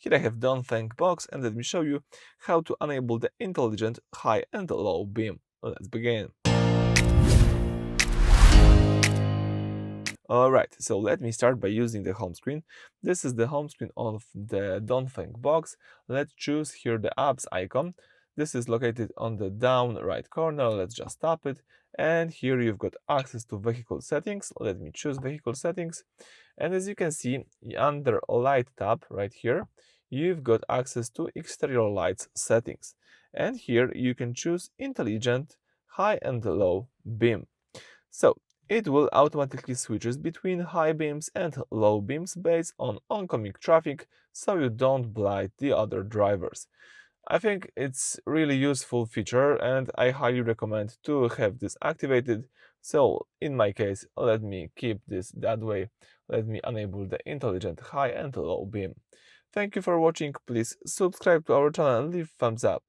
Here I have Dongfeng Box, and let me show you how to enable the intelligent high and low beam. Let's begin. Alright, so let me start by using the home screen. This is the home screen of the Dongfeng Box. Let's choose here the apps icon. This is located on the down right corner. Let's just tap it. And here you've got access to vehicle settings. Let me choose vehicle settings. And as you can see, under light tab right here, you've got access to exterior lights settings. And here you can choose intelligent high and low beam. So it will automatically switches between high beams and low beams based on oncoming traffic, so you don't blind the other drivers. I think it's really useful feature and I highly recommend to have this activated. So in my case, let me keep this that way. Let me enable the intelligent high and low beam. Thank you for watching. Please subscribe to our channel and leave thumbs up.